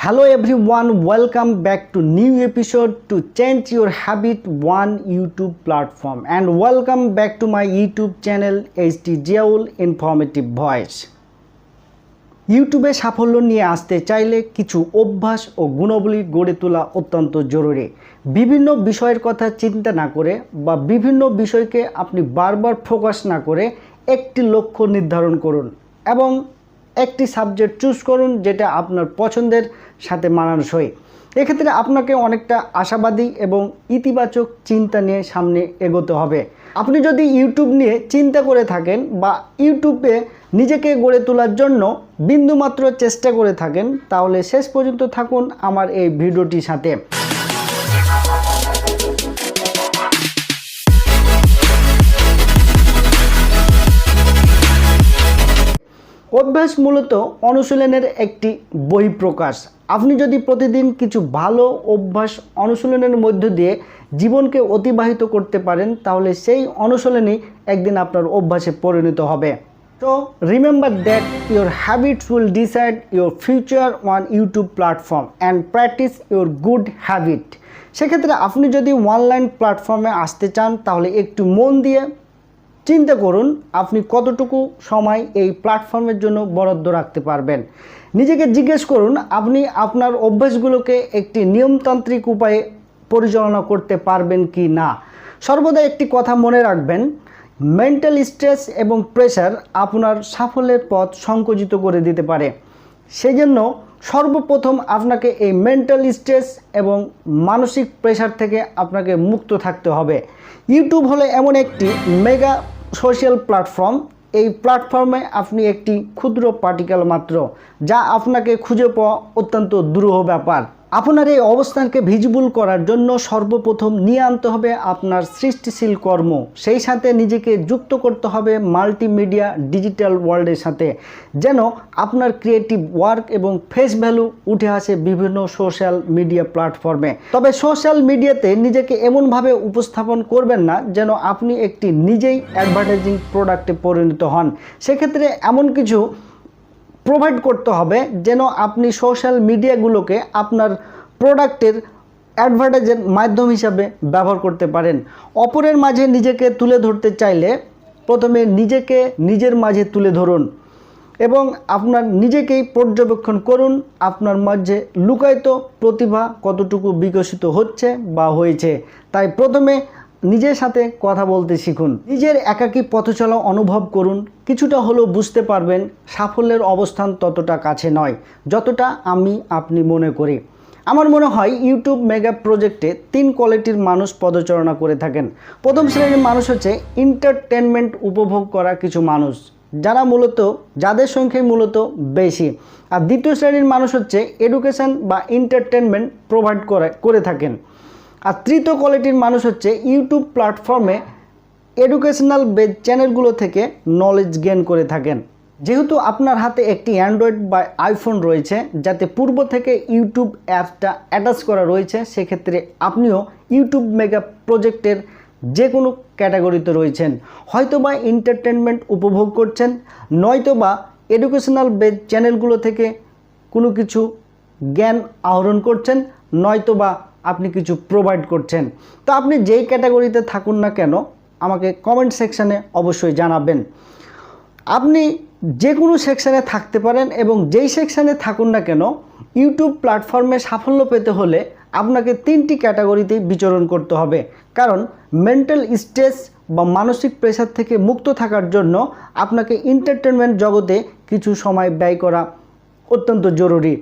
Hello everyone, welcome back to new episode to change your habit one YouTube platform and welcome back to my YouTube channel HD ZIAUL Informative Voice. ইউটিউবে সাফল্য নিয়ে আসতে চাইলে কিছু অভ্যাস ও গুণাবলী গড়ে তোলা অত্যন্ত জরুরি। বিভিন্ন বিষয়ের কথা চিন্তা না করে বা বিভিন্ন বিষয়কে আপনি বারবার ফোকাস না করে একটি লক্ষ্য নির্ধারণ করুন এবং একটি সাবজেক্ট চুজ করুন যেটা আপনার পছন্দের সাথে মানানসই। এক্ষেত্রে আপনাকে অনেকটা আশাবাদী এবং ইতিবাচক চিন্তা নিয়ে সামনে এগোতে হবে। আপনি যদি ইউটিউব নিয়ে চিন্তা করে থাকেন বা ইউটিউবে নিজেকে গড়ে তোলার জন্য বিন্দুমাত্র চেষ্টা করে থাকেন তাহলে শেষ পর্যন্ত থাকুন আমার এই ভিডিওটির সাথে। অভ্যাস মূলত অনুশীলনের একটি বহিঃপ্রকাশ। আপনি যদি প্রতিদিন কিছু ভালো অভ্যাস অনুশীলনের মধ্য দিয়ে জীবনকে অতিবাহিত করতে পারেন তাহলে সেই অনুশীলনই একদিন আপনার অভ্যাসে পরিণত হবে। তো remember that your habits will decide your future on YouTube platform and practice your good habit. সেক্ষেত্রে আপনি যদি অনলাইন প্ল্যাটফর্মে আসতে চান তাহলে একটু মন দিয়ে চিন্তা করুন আপনি কতটুকু সময় এই প্ল্যাটফর্মের জন্য বরাদ্দ রাখতে পারবেন। নিজেকে জিজ্ঞেস করুন আপনি আপনার অভ্যাসগুলোকে একটি নিয়মতান্ত্রিক উপায়ে পরিচালনা করতে পারবেন কি না। সর্বদা একটি কথা মনে রাখবেন, মেন্টাল স্ট্রেস এবং প্রেশার আপনার সাফল্যের পথ সংকুচিত করে দিতে পারে। সেই জন্য সর্বপ্রথম আপনাকে এই মেন্টাল স্ট্রেস এবং মানসিক প্রেশার থেকে আপনাকে মুক্ত থাকতে হবে। ইউটিউব হলো এমন একটি মেগা সোশ্যাল প্ল্যাটফর্ম। এই প্ল্যাটফর্মে আপনি একটি ক্ষুদ্র পার্টিকেল মাত্র, যা আপনাকে খুঁজে পাওয়া অত্যন্ত দুরূহ ব্যাপার। আপনার এই অবস্থানকে ভিজিবল করার জন্য সর্বপ্রথম নিয়ে আনতে হবে আপনার সৃষ্টিশীল কর্ম, সেই সাথে নিজেকে যুক্ত করতে হবে মাল্টিমিডিয়া ডিজিটাল ওয়ার্ল্ডের সাথে, যেন আপনার ক্রিয়েটিভ ওয়ার্ক এবং ফেস ভ্যালু উঠে আসে বিভিন্ন সোশ্যাল মিডিয়া প্ল্যাটফর্মে। তবে সোশ্যাল মিডিয়াতে নিজেকে এমনভাবে উপস্থাপন করবেন না যেন আপনি একটি নিজেই অ্যাডভার্টাইজিং প্রোডাক্টে পরিণত হন। সেক্ষেত্রে এমন কিছু প্রোভাইড করতে হবে যেন আপনি সোশ্যাল মিডিয়াগুলোকে আপনার প্রোডাক্টের অ্যাডভার্টাইজের মাধ্যম হিসাবে ব্যবহার করতে পারেন। অপরের মাঝে নিজেকে তুলে ধরতে চাইলে প্রথমে নিজেকে নিজের মাঝে তুলে ধরুন এবং আপনার নিজেকেই পর্যবেক্ষণ করুন আপনার মাঝে লুকায়িত প্রতিভা কতটুকু বিকশিত হচ্ছে বা হয়েছে। তাই প্রথমে নিজের সাথে কথা বলতে শিখুন, নিজের একাকী পথচলা অনুভব করুন। কিছুটা হলেও বুঝতে পারবেন সাফল্যের অবস্থান ততটা কাছে নয় যতটা আপনি মনে করি। আমার মনে হয় ইউটিউব মেগা প্রজেক্টে 3 কোয়ালিটির মানুষ পদচারণা করে থাকেন। প্রথম শ্রেণীর মানুষ হচ্ছে এন্টারটেনমেন্ট উপভোগ করা কিছু মানুষ, যাদের সংখ্যাই মূলত বেশি। আর দ্বিতীয় শ্রেণীর মানুষ হচ্ছে এডুকেশন বা এন্টারটেনমেন্ট প্রোভাইড করে থাকেন। আর তৃতীয় কোয়ালিটির মানুষ হচ্ছে ইউটিউব প্ল্যাটফর্মে এডুকেশনাল বেস চ্যানেলগুলো থেকে নলেজ গেইন করে থাকেন। যেহেতু আপনার হাতে একটি অ্যান্ড্রয়েড বা আইফোন রয়েছে যাতে পূর্ব থেকে ইউটিউব অ্যাপটা অ্যাটাচ করা রয়েছে, সেক্ষেত্রে আপনিও ইউটিউব মেগা প্রজেক্টের যে কোনো ক্যাটাগরিতে রয়েছেন। হয়তোবা এন্টারটেনমেন্ট উপভোগ করছেন, নয়তোবা এডুকেশনাল বেস চ্যানেলগুলো থেকে কোনো কিছু জ্ঞান আহরণ করছেন, নয়তোবা আপনি কিছু প্রোভাইড করছেন। তো আপনি যেই ক্যাটাগরিতে থাকুন না কেন আমাকে কমেন্ট সেকশানে অবশ্যই জানাবেন। আপনি যে কোনো সেকশানে থাকতে পারেন এবং যেই সেকশানে থাকুন না কেন ইউটিউব প্ল্যাটফর্মে সাফল্য পেতে হলে আপনাকে 3টি ক্যাটাগরিতেই বিচরণ করতে হবে। কারণ মেন্টাল স্ট্রেস বা মানসিক প্রেশার থেকে মুক্ত থাকার জন্য আপনাকে এন্টারটেনমেন্ট জগতে কিছু সময় ব্যয় করা অত্যন্ত জরুরি।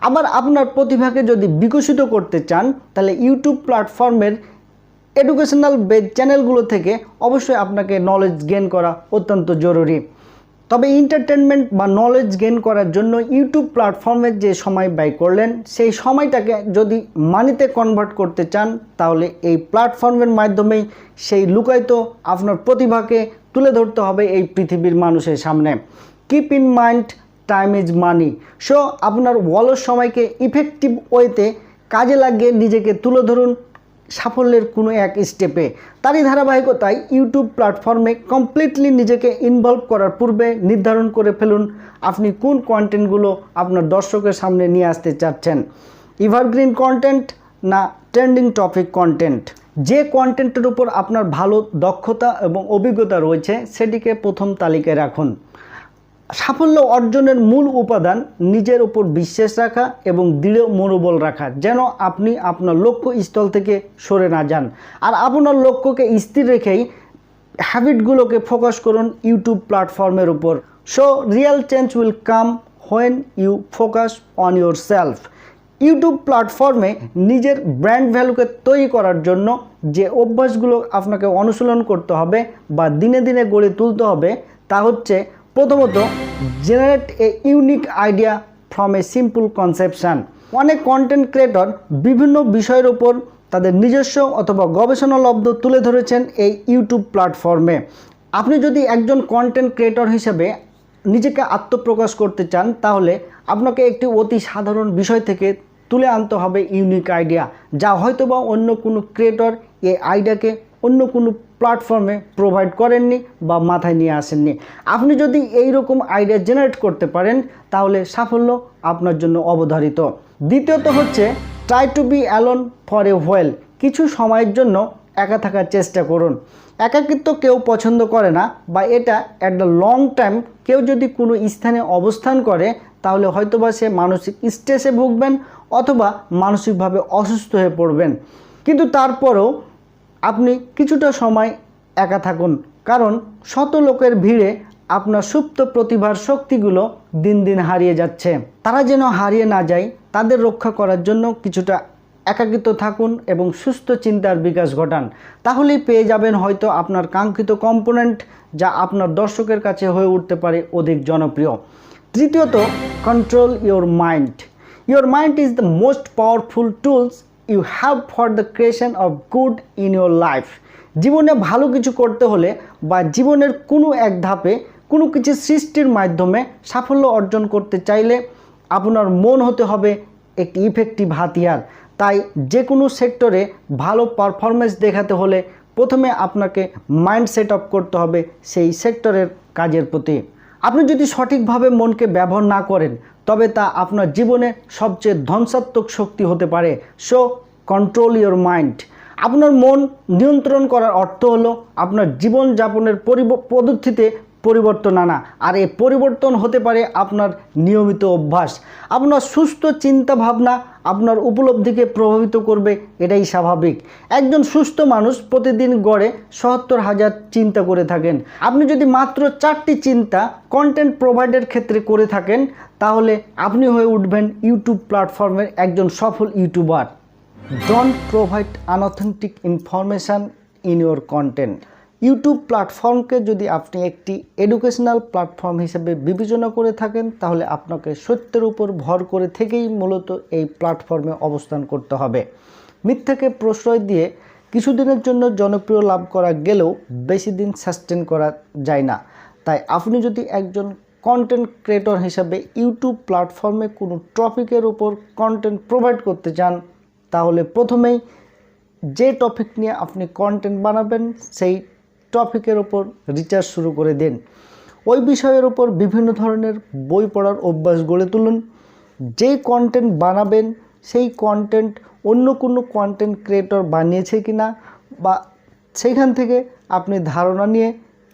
আবার আপনার প্রতিভাকে যদি বিকশিত করতে চান তাহলে ইউটিউব প্ল্যাটফর্মের এডুকেশনাল বেস চ্যানেলগুলো থেকে অবশ্যই আপনাকে নলেজ গেইন করা অত্যন্ত জরুরি। তবে এন্টারটেনমেন্ট বা নলেজ গেইন করার জন্য ইউটিউব প্ল্যাটফর্মে যে সময় ব্যয় করলেন সেই সময়টাকে যদি মানিতে কনভার্ট করতে চান তাহলে এই প্ল্যাটফর্মের মাধ্যমেই সেই লুকায়িত আপনার প্রতিভাকে তুলে ধরতে হবে এই পৃথিবীর মানুষের সামনে। Keep in mind time is money. So আপনার অলস সময়কে ইফেক্টিভ ওয়েতে কাজে লাগিয়ে নিজেকে তুলে ধরুন সাফল্যের কোনো এক স্টেপে। তারই ধারাবাহিকতায় ইউটিউব প্ল্যাটফর্মে কমপ্লিটলি নিজেকে ইনভলভ করার পূর্বে নির্ধারণ করে ফেলুন আপনি কোন কন্টেন্টগুলো আপনার দর্শকের সামনে নিয়ে আসতে চাচ্ছেন, এভারগ্রিন কন্টেন্ট না ট্রেন্ডিং টপিক কন্টেন্ট। যে কন্টেন্টের উপর আপনার ভালো দক্ষতা এবং অভিজ্ঞতা রয়েছে সেটিকে প্রথম তালিকায় রাখুন। সাফল্য অর্জনের মূল উপাদান নিজের উপর বিশ্বাস রাখা এবং দৃঢ় মনোবল রাখা, যেন আপনি আপনার লক্ষ্যস্থল থেকে সরে না যান। আর আপনার লক্ষ্যকে স্থির রেখেই হ্যাবিটগুলোকে ফোকাস করুন ইউটিউব প্ল্যাটফর্মের উপর। So real change will come when you focus on yourself. YouTube প্ল্যাটফর্মে নিজের ব্র্যান্ড ভ্যালুকে তৈরি করার জন্য যে অভ্যাসগুলো আপনাকে অনুশীলন করতে হবে বা দিনে দিনে গড়ে তুলতে হবে তা হচ্ছে, প্রথমত, generate a unique idea from a simple conception. অনেক কন্টেন্ট ক্রিয়েটর বিভিন্ন বিষয়ের উপর তাদের নিজস্ব অথবা গবেষণালব্ধ তুলে ধরেছেন এই ইউটিউব প্ল্যাটফর্মে। আপনি যদি একজন কন্টেন্ট ক্রিয়েটর হিসেবে নিজেকে আত্মপ্রকাশ করতে চান তাহলে আপনাকে একটি অতি সাধারণ বিষয় থেকে তুলে আনতে হবে ইউনিক আইডিয়া, যা হয়তোবা অন্য কোনো ক্রিয়েটর এই আইডিয়াকে অন্য কোনো প্ল্যাটফর্মে প্রোভাইড করেননি বা মাথায় নিয়ে আসেননি। আপনি যদি এই রকম আইডিয়া জেনারেট করতে পারেন তাহলে সাফল্য আপনার জন্য অবধারিত। দ্বিতীয়ত হচ্ছে, try to be alone for a while. কিছু সময়ের জন্য একা থাকার চেষ্টা করুন। একাকিত্ব কেউ পছন্দ করে না, বা এটা অ্যাট দ্য লং টাইম কেউ যদি কোনো স্থানে অবস্থান করে তাহলে হয়তোবা সে মানসিক স্ট্রেসে ভুগবেন অথবা মানসিকভাবে অসুস্থ হয়ে পড়বেন। কিন্তু তারপরেও আপনি কিছুটা সময় একা থাকুন, কারণ শত লোকের ভিড়ে আপনার সুপ্ত প্রতিভার শক্তিগুলো দিন দিন হারিয়ে যাচ্ছে। তারা যেন হারিয়ে না যায় তাদের রক্ষা করার জন্য কিছুটা একাকিত্ব থাকুন এবং সুস্থ চিন্তার বিকাশ ঘটান। তাহলেই পেয়ে যাবেন হয়তো আপনার কাঙ্ক্ষিত কম্পোনেন্ট, যা আপনার দর্শকের কাছে হয়ে উঠতে পারে অধিক জনপ্রিয়। তৃতীয়ত, control your mind. Your mind is the most powerful tools you have for the creation of good in your life. জীবনে ভালো কিছু করতে হলে বা জীবনের কোনো এক ধাপে কোনো কিছু সৃষ্টির মাধ্যমে সাফল্য অর্জন করতে চাইলে আপনার মন হতে হবে একটি ইফেক্টিভ হাতিয়ার। তাই যে কোনো সেক্টরে ভালো পারফরমেন্স দেখাতে হলে প্রথমে আপনাকে মাইন্ড সেট আপ করতে হবে সেই সেক্টরের কাজের প্রতি। আপনি যদি সঠিকভাবে মনকে ব্যবহার না করেন তবে তা আপনার জীবনে সবচেয়ে ধ্বংসাত্মক শক্তি হতে পারে। So control your mind. আপনার মন নিয়ন্ত্রণ করার অর্থ হলো আপনার জীবনযাপনের পদ্ধতিতে পরিবর্তন আনা, আর এই পরিবর্তন হতে পারে আপনার নিয়মিত অভ্যাস। আপনার সুস্থ চিন্তা ভাবনা আপনার উপলব্ধিকে প্রভাবিত করবে, এটাই স্বাভাবিক। একজন সুস্থ মানুষ প্রতিদিন গড়ে ৭০,০০০ চিন্তা করে থাকেন। আপনি যদি মাত্র 4টি চিন্তা কন্টেন্ট প্রোভাইডের ক্ষেত্রে করে থাকেন তাহলে আপনি হয়ে উঠবেন ইউটিউব প্ল্যাটফর্মের একজন সফল YouTuber. Don't provide unauthentic information in your content. YouTube প্ল্যাটফর্মকে যদি আপনি একটি এডুকেশনাল প্ল্যাটফর্ম হিসেবে বিবেচনা করে থাকেন তাহলে আপনাকে সত্যের উপর ভর করে থেকেই মূলত এই প্ল্যাটফর্মে অবস্থান করতে হবে। মিথ্যাকে প্রশ্রয় দিয়ে কিছুদিনের জন্য জনপ্রিয় লাভ করা গেলেও বেশি দিন সাস্টেন করা যায় না। তাই আপনি যদি একজন কন্টেন্ট ক্রিয়েটর হিসাবে ইউটিউব প্ল্যাটফর্মে কোনো টপিকের উপর কন্টেন্ট প্রোভাইড করতে চান তাহলে প্রথমেই যে টপিক নিয়ে আপনি কন্টেন্ট বানাবেন সেই টপিকের ওপর রিসার্চ শুরু করে দিন। ওই বিষয়ের ওপর বিভিন্ন ধরনের বই পড়ার অভ্যাস গড়ে তুলুন। যেই কন্টেন্ট বানাবেন সেই কন্টেন্ট অন্য কোনো কন্টেন্ট ক্রিয়েটর বানিয়েছে কিনা বা সেইখান থেকে আপনি ধারণা নিয়ে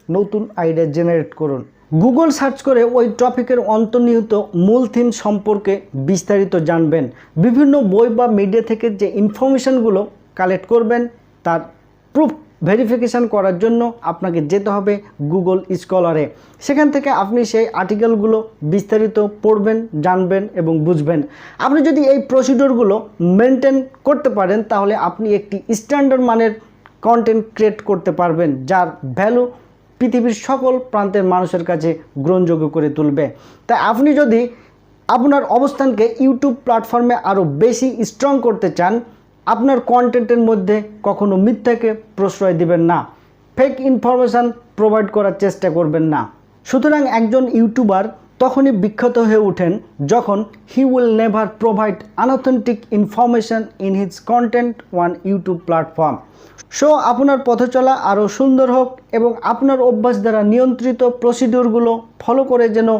নতুন আইডিয়া জেনারেট করুন। গুগল সার্চ করে ওই টপিকের অন্তর্নিহিত মূল থিম সম্পর্কে বিস্তারিত জানবেন। বিভিন্ন বই বা মিডিয়া থেকে যে ইনফরমেশানগুলো কালেক্ট করবেন তার প্রুফ ভেরিফিকেশান করার জন্য আপনাকে যেতে হবে গুগল স্কলারে। সেখান থেকে আপনি সেই আর্টিকেলগুলো বিস্তারিত পড়বেন, জানবেন এবং বুঝবেন। আপনি যদি এই প্রসিডিওরগুলো মেনটেন করতে পারেন তাহলে আপনি একটি স্ট্যান্ডার্ড মানের কন্টেন্ট ক্রিয়েট করতে পারবেন, যার ভ্যালু পৃথিবীর সকল প্রান্তের মানুষের কাছে গ্রহণযোগ্য করে তুলবে। তাই আপনি যদি আপনার অবস্থানকে ইউটিউব প্ল্যাটফর্মে আরও বেশি স্ট্রং করতে চান, আপনার কন্টেন্টের মধ্যে কখনো মিথ্যাকে প্রশ্রয় দিবেন না, ফেক ইনফরমেশান প্রোভাইড করার চেষ্টা করবেন না। সুতরাং একজন ইউটিউবার তখনই বিখ্যাত হয়ে ওঠেন যখন he will never provide unauthentic information in his content on YouTube platform. So আপনার পথ চলা আরও সুন্দর হোক এবং আপনার অভ্যাস দ্বারা নিয়ন্ত্রিত প্রসিডিউরগুলো ফলো করে যেন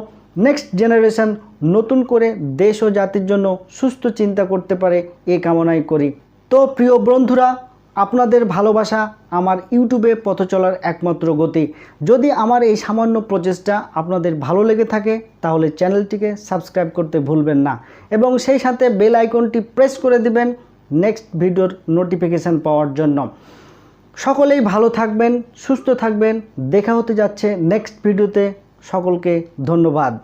নেক্সট জেনারেশন নতুন করে দেশ ও জাতির জন্য সুস্থ চিন্তা করতে পারে, এই কামনাই করি। তো প্রিয় বন্ধুরা, আপনাদের ভালোবাসা আমার ইউটিউবে পথ চলার একমাত্র গতি। যদি আমার এই সামান্য প্রচেষ্টা আপনাদের ভালো লেগে থাকে তাহলে চ্যানেলটিকে সাবস্ক্রাইব করতে ভুলবেন না এবং সেই সাথে বেল আইকনটি প্রেস করে দিবেন নেক্সট ভিডিওর নোটিফিকেশান পাওয়ার জন্য। সকলেই ভালো থাকবেন, সুস্থ থাকবেন। দেখা হতে যাচ্ছে নেক্সট ভিডিওতে। সকলকে ধন্যবাদ।